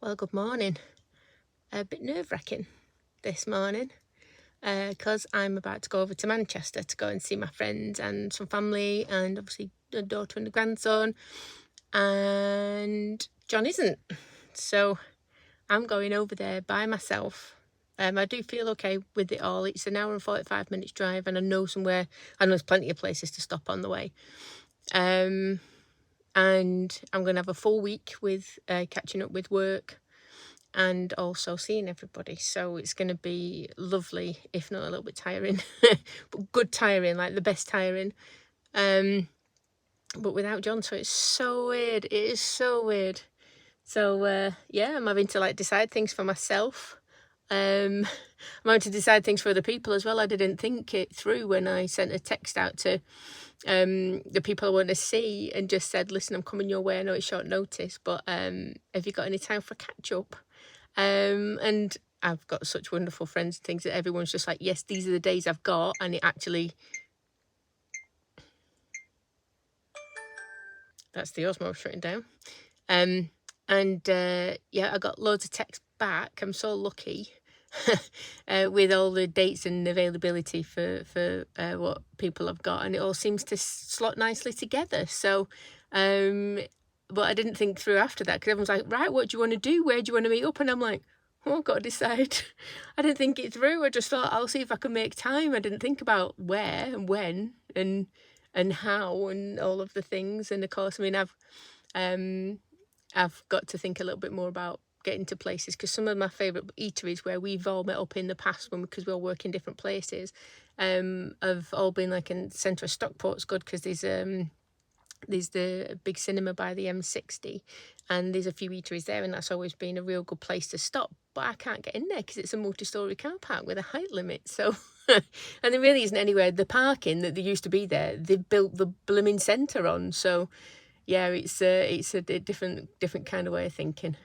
Well, good morning. A bit nerve-wracking this morning because I'm about to go over to Manchester to go and see my friends and some family and obviously a daughter and a grandson, and John isn't. So I'm going over there by myself. I do feel okay with it all. It's an hour and 45 minutes drive, and I know there's plenty of places to stop on the way. And I'm going to have a full week with catching up with work and also seeing everybody. So it's going to be lovely, if not a little bit tiring, but good tiring, like the best tiring. But without John, so it's so weird. It is so weird. So yeah, I'm having to like decide things for myself. I'm having to decide things for other people as well. I didn't think it through when I sent a text out to the people I want to see and just said, listen, I'm coming your way. I know it's short notice, but have you got any time for a catch up? And I've got such wonderful friends and things that everyone's just like, yes, these are the days I've got. And it actually, that's the Osmo shutting down. Yeah, I got loads of texts back. I'm so lucky with all the dates and availability for what people have got, and it all seems to slot nicely together. So but I didn't think through after that, because everyone's like, right, what do you want to do, where do you want to meet up? And I'm like, oh, I've got to decide. I didn't think it through. I just thought, I'll see if I can make time. I didn't think about where and when and how and all of the things. And of course, I mean, I've got to think a little bit more about getting to places, because some of my favourite eateries where we've all met up in the past, because we all work in different places, have all been like in centre of Stockport's good, because there's the big cinema by the M60, and there's a few eateries there, and that's always been a real good place to stop. But I can't get in there because it's a multi-storey car park with a height limit. So and there really isn't anywhere. The parking that there used to be there, they've built the blooming centre on. So yeah, it's a different kind of way of thinking.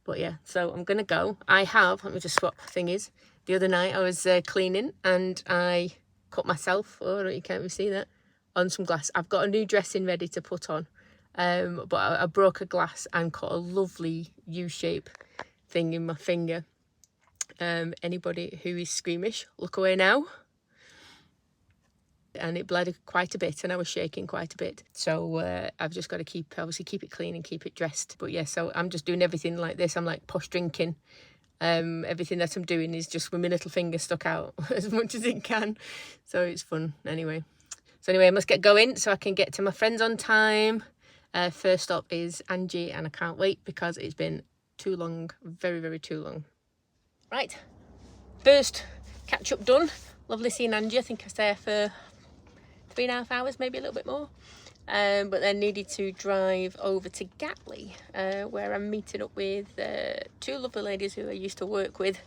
But yeah, so I'm gonna go. Let me just swap things. The other night I was cleaning and I cut myself, you can't even see that, on some glass. I've got a new dressing ready to put on, but I broke a glass and cut a lovely U-shape thing in my finger. Anybody who is squeamish, look away now. And it bled quite a bit, and I was shaking quite a bit. So I've just got to keep it clean and keep it dressed. But yeah, so I'm just doing everything like this. I'm like posh drinking. Everything that I'm doing is just with my little finger stuck out as much as it can. So it's fun anyway. So anyway, I must get going so I can get to my friends on time. First up is Angie, and I can't wait because it's been too long, very, very too long. Right, first catch up done. Lovely seeing Angie. I think I was there for 3.5 hours, maybe a little bit more. But then needed to drive over to Gatley, where I'm meeting up with two lovely ladies who I used to work with.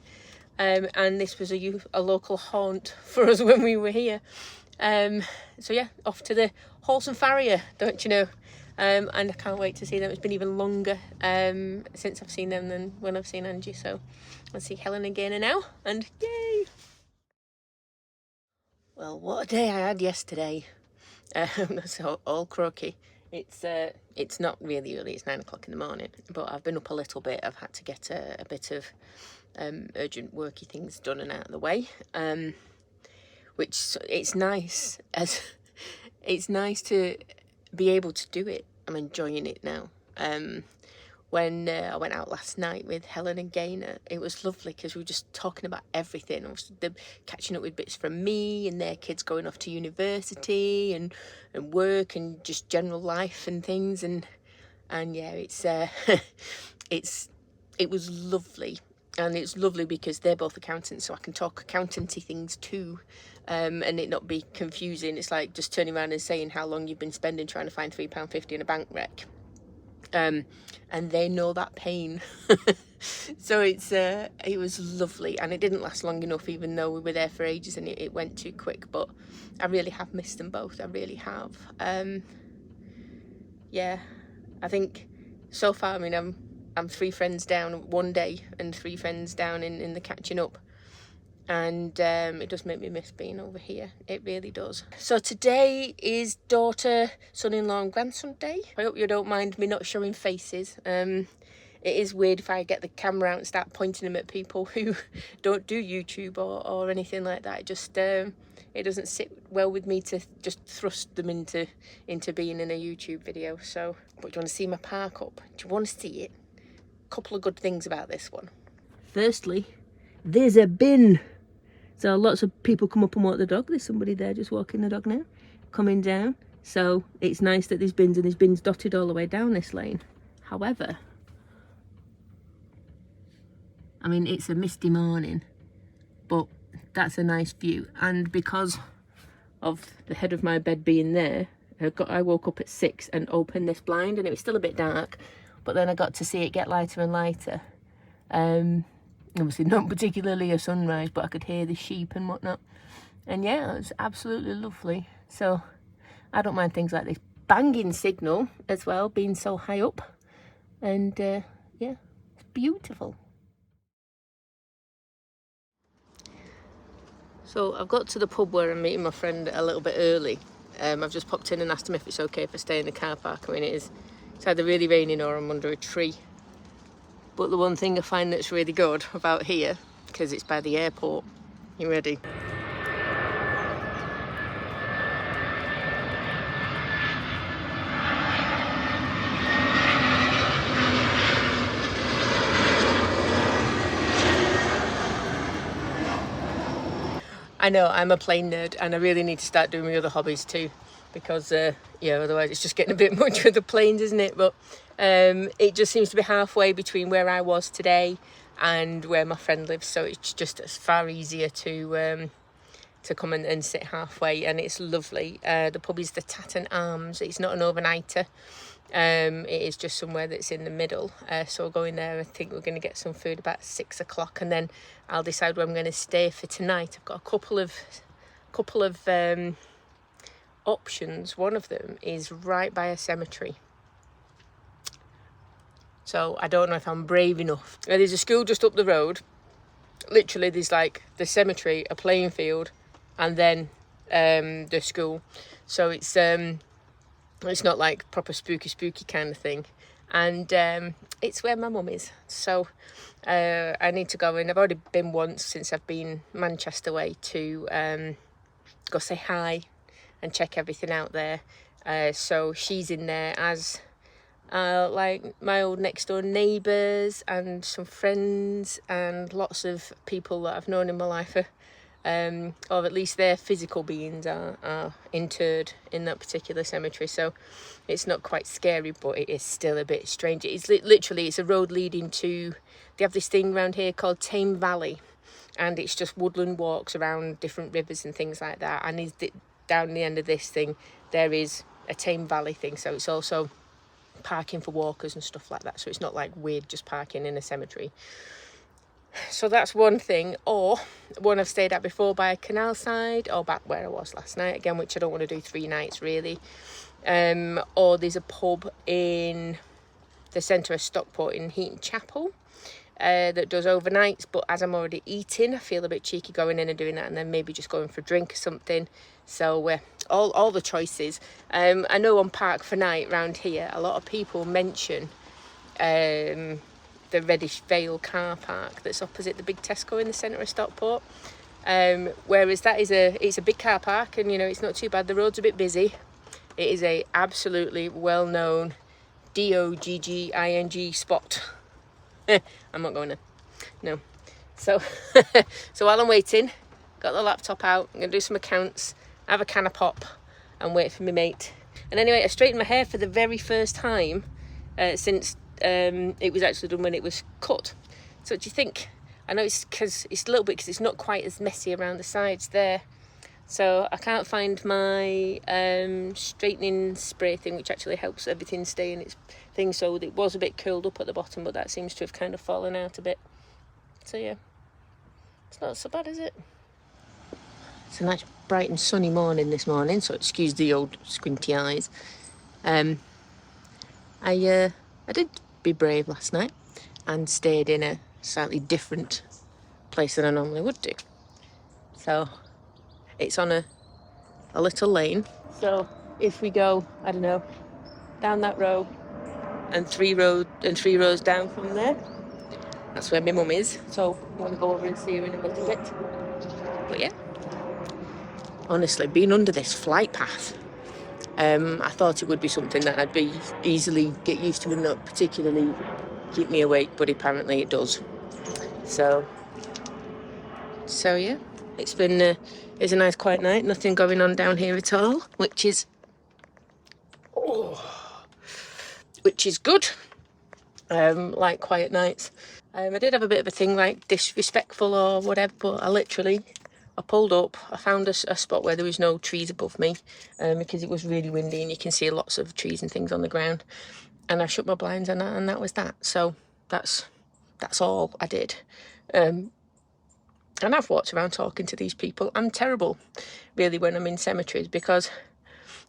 And this was a local haunt for us when we were here. So yeah, off to the Horse and Farrier, don't you know? And I can't wait to see them. It's been even longer since I've seen them than when I've seen Angie. So I'll see Helen again now, and yay! Well, what a day I had yesterday. That's all croaky. It's not really early, it's 9 o'clock in the morning, but I've been up a little bit. I've had to get a bit of urgent worky things done and out of the way, which it's nice it's nice to be able to do it. I'm enjoying it now. When I went out last night with Helen and Gaynor, it was lovely because we were just talking about everything. I was catching up with bits from me and their kids going off to university and work and just general life and things. And yeah, it was lovely. And it's lovely because they're both accountants, so I can talk accountancy things too, and it not be confusing. It's like just turning around and saying how long you've been spending trying to find £3.50 in a bank rec. And they know that pain. So it was lovely, and it didn't last long enough, even though we were there for ages, and it went too quick. But I really have missed them both. I really have. Yeah, I think so far, I mean, I'm 3 friends down one day and 3 friends down in the catching up. And it does make me miss being over here. It really does. So today is daughter, son-in-law and grandson day. I hope you don't mind me not showing faces. it is weird if I get the camera out and start pointing them at people who don't do YouTube or anything like that. It just it doesn't sit well with me to just thrust them into being in a YouTube video. So, but do you want to see my park up? Do you want to see it? A couple of good things about this one. Firstly, there's a bin. So lots of people come up and walk the dog. There's somebody there just walking the dog now, coming down. So it's nice that there's bins, and there's bins dotted all the way down this lane. However, I mean, it's a misty morning, but that's a nice view. And because of the head of my bed being there, I woke up at 6 and opened this blind, and it was still a bit dark, but then I got to see it get lighter and lighter. Obviously not particularly a sunrise, but I could hear the sheep and whatnot. And yeah, it was absolutely lovely. So I don't mind things like this. Banging signal as well, being so high up. And yeah, it's beautiful. So I've got to the pub where I'm meeting my friend a little bit early. I've just popped in and asked him if it's okay if I stay in the car park. I mean, it's either really raining or I'm under a tree. But the one thing I find that's really good about here, because it's by the airport, you ready? I know, I'm a plane nerd, and I really need to start doing my other hobbies too, because yeah, otherwise it's just getting a bit much with the planes, isn't it? But it just seems to be halfway between where I was today and where my friend lives, so it's just far easier to come and sit halfway, and it's lovely. The pub is the Tatton Arms. It's not an overnighter. It is just somewhere that's in the middle. So we'll go in there. I think we're going to get some food about 6 o'clock, and then I'll decide where I'm going to stay for tonight. I've got a couple of options. One of them is right by a cemetery. So I don't know if I'm brave enough. There's a school just up the road. Literally, there's like the cemetery, a playing field, and then the school. So it's not like proper spooky kind of thing. And it's where my mum is. So I need to go in. I've already been once since I've been Manchester way to go say hi and check everything out there. So she's in there as like my old next door neighbours and some friends and lots of people that I've known in my life, or at least their physical beings are interred in that particular cemetery. So it's not quite scary, but it is still a bit strange. It's literally, it's a road leading to, they have this thing around here called Tame Valley, and it's just woodland walks around different rivers and things like that. And down the end of this thing, there is a Tame Valley thing, so it's also parking for walkers and stuff like that. So it's not like weird just parking in a cemetery. So that's one thing. Or one I've stayed at before by a canal side, or back where I was last night again, which I don't want to do 3 nights really. Or there's a pub in the centre of Stockport in Heaton Chapel that does overnights, but as I'm already eating, I feel a bit cheeky going in and doing that, and then maybe just going for a drink or something. So all the choices. I know on Park for Night round here, a lot of people mention the Reddish Vale car park that's opposite the big Tesco in the centre of Stockport. Whereas that is it's a big car park, and you know, it's not too bad. The road's a bit busy. It is a absolutely well-known DOGGING spot. I'm not going there. No. So so while I'm waiting, got the laptop out, I'm going to do some accounts, have a can of pop, and wait for my mate. And anyway, I straightened my hair for the very first time since it was actually done when it was cut. So what do you think? I know it's a little bit because it's not quite as messy around the sides there. So I can't find my straightening spray thing, which actually helps everything stay in its thing. So it was a bit curled up at the bottom, but that seems to have kind of fallen out a bit. So yeah, it's not so bad, is it? It's a nice bright and sunny morning this morning, so excuse the old squinty eyes. I did be brave last night and stayed in a slightly different place than I normally would do. So it's on a little lane. So if we go, I don't know, down that road, and three rows down from there. That's where my mum is. So I'm going to go over and see her in a little bit. But yeah, honestly, being under this flight path, I thought it would be something that I'd be easily get used to and not particularly keep me awake, but apparently it does. So yeah, it's been it's a nice quiet night. Nothing going on down here at all, which is good. Like quiet nights. I did have a bit of a thing like disrespectful or whatever, but I pulled up, I found a spot where there was no trees above me, because it was really windy and you can see lots of trees and things on the ground, and I shut my blinds and that was that. So that's all I did. And I've walked around talking to these people. I'm terrible really when I'm in cemeteries, because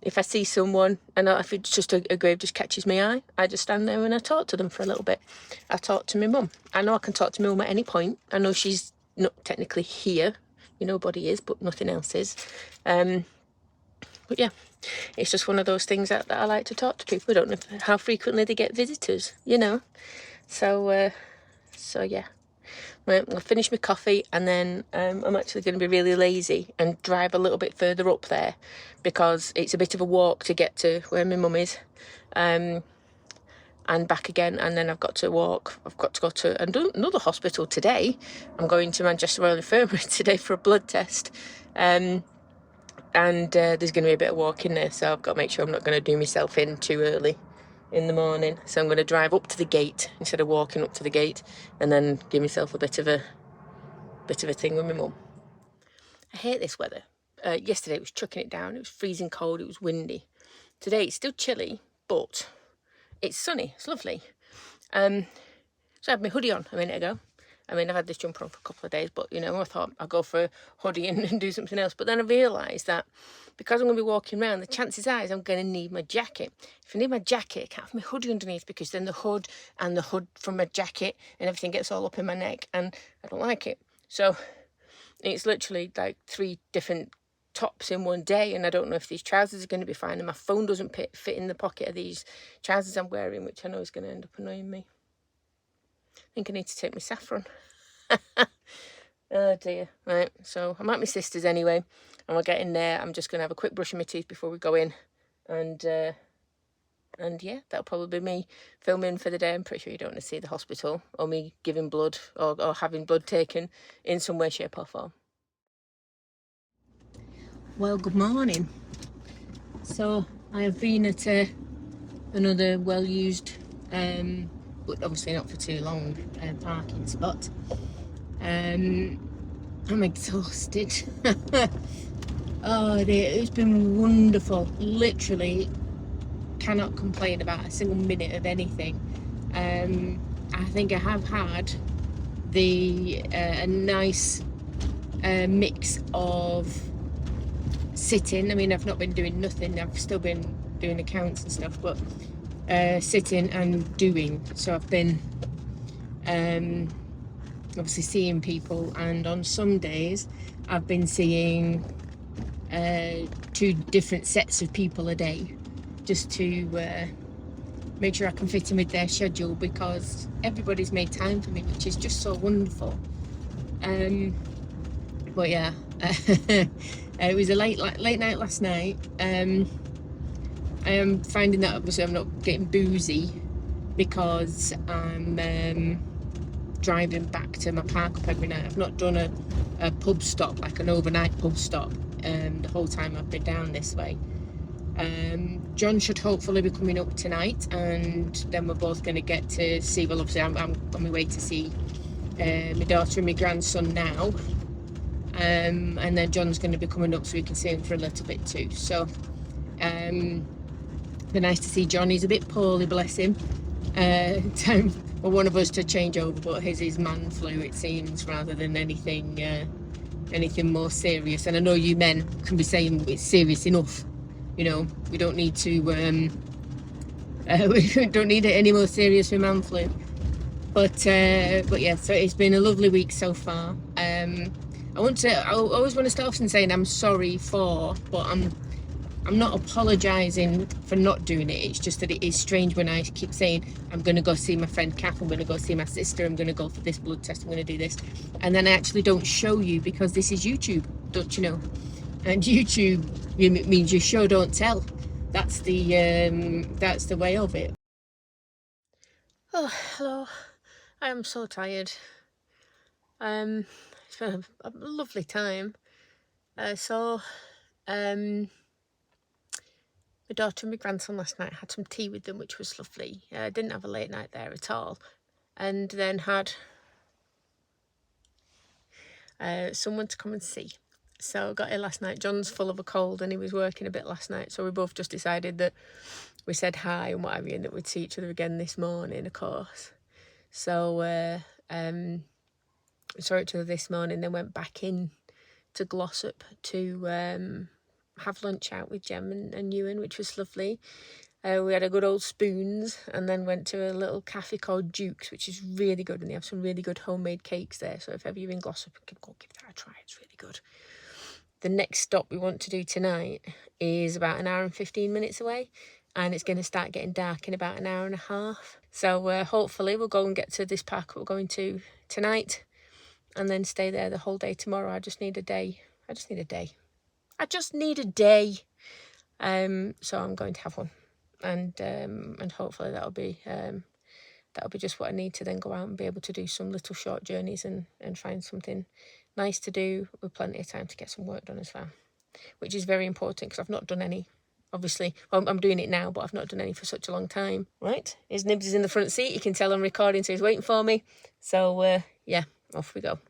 if I see someone and if it's just a grave just catches my eye, I just stand there and I talk to them for a little bit. I talk to my mum. I know I can talk to my mum at any point. I know she's not technically here. Nobody is, but nothing else is. But yeah, it's just one of those things that I like to talk to people. I don't know how frequently they get visitors, So yeah. Right, I'll finish my coffee and then I'm actually going to be really lazy and drive a little bit further up there, because it's a bit of a walk to get to where my mum is, and back again, and then I've got to go to another hospital today. I'm going to Manchester Royal Infirmary today for a blood test, and there's going to be a bit of walking there, so I've got to make sure I'm not going to do myself in too early in the morning. So I'm going to drive up to the gate instead of walking up to the gate, and then give myself a bit of a thing with my mum. I hate this weather. Yesterday it was chucking it down. It was freezing cold. It was windy. Today it's still chilly, but it's sunny. It's lovely. So I had my hoodie on a minute ago. I mean, I've had this jumper on for a couple of days, but, I thought I'd go for a hoodie and do something else. But then I realised that because I'm going to be walking around, the chances are I'm going to need my jacket. If I need my jacket, I can't have my hoodie underneath, because then the hood from my jacket and everything gets all up in my neck, and I don't like it. So it's literally like 3 different tops in one day, and I don't know if these trousers are going to be fine, and my phone doesn't fit in the pocket of these trousers I'm wearing, which I know is going to end up annoying me. I think I need to take my saffron. Oh dear. Right, so I'm at my sister's anyway, and we're getting there. I'm just going to have a quick brush of my teeth before we go in, and yeah, that'll probably be me filming for the day. I'm pretty sure you don't want to see the hospital or me giving blood or having blood taken in some way, shape or form. Well, good morning. So I have been at another well-used, but obviously not for too long, parking spot. I'm exhausted. Oh dear, it's been wonderful. Literally cannot complain about a single minute of anything. I think I have had a nice mix of sitting. I mean, I've not been doing nothing. I've still been doing accounts and stuff, but sitting and doing. So I've been obviously seeing people, and on some days I've been seeing 2 different sets of people a day, just to make sure I can fit in with their schedule, because everybody's made time for me, which is just so wonderful. But yeah, it was a late night last night. I am finding that obviously I'm not getting boozy, because I'm driving back to my park up every night. I've not done a pub stop, like an overnight pub stop, the whole time I've been down this way. John should hopefully be coming up tonight, and then we're both going to get to see, well obviously I'm on my way to see my daughter and my grandson now, and then John's going to be coming up so we can see him for a little bit too. So be nice to see John. He's a bit poorly, bless him. Time for one of us to change over, but his is man flu, it seems, rather than anything more serious. And I know you men can be saying it's serious enough, we don't need to we don't need it any more serious for man flu. But yeah, so it's been a lovely week so far. I always want to start off and saying I'm sorry but I'm not apologising for not doing it. It's just that it is strange when I keep saying, I'm going to go see my friend Kath, I'm going to go see my sister, I'm going to go for this blood test, I'm going to do this. And then I actually don't show you because this is YouTube, don't you know? And YouTube means you show, don't tell. That's the way of it. Oh, hello. I am so tired. It's been a lovely time. My daughter and my grandson last night had some tea with them, which was lovely. Didn't have a late night there at all. And then had someone to come and see. So got here last night. John's full of a cold and he was working a bit last night. So we both just decided that we said hi and what have you, and that we'd see each other again this morning, of course. So saw each other this morning, then went back in to Glossop to have lunch out with Jem and Ewan, which was lovely. We had a good old spoons and then went to a little cafe called Duke's, which is really good, and they have some really good homemade cakes there. So if ever you're in Glossop, you can go give that a try. It's really good. The next stop we want to do tonight is about an hour and 15 minutes away, and it's going to start getting dark in about an hour and a half. So hopefully we'll go and get to this park we're going to tonight and then stay there the whole day tomorrow. I just need a day. So I'm going to have one, and hopefully that'll be just what I need to then go out and be able to do some little short journeys and find something nice to do with plenty of time to get some work done as well, which is very important because I've not done any. Obviously, well, I'm doing it now, but I've not done any for such a long time. Right, his Nibs is in the front seat. You can tell I'm recording, so he's waiting for me. So yeah, off we go.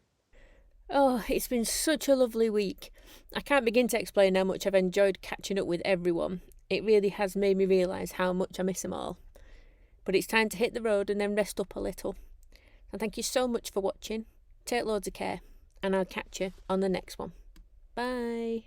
Oh, it's been such a lovely week. I can't begin to explain how much I've enjoyed catching up with everyone. It really has made me realise how much I miss them all. But it's time to hit the road and then rest up a little. And thank you so much for watching. Take loads of care, and I'll catch you on the next one. Bye.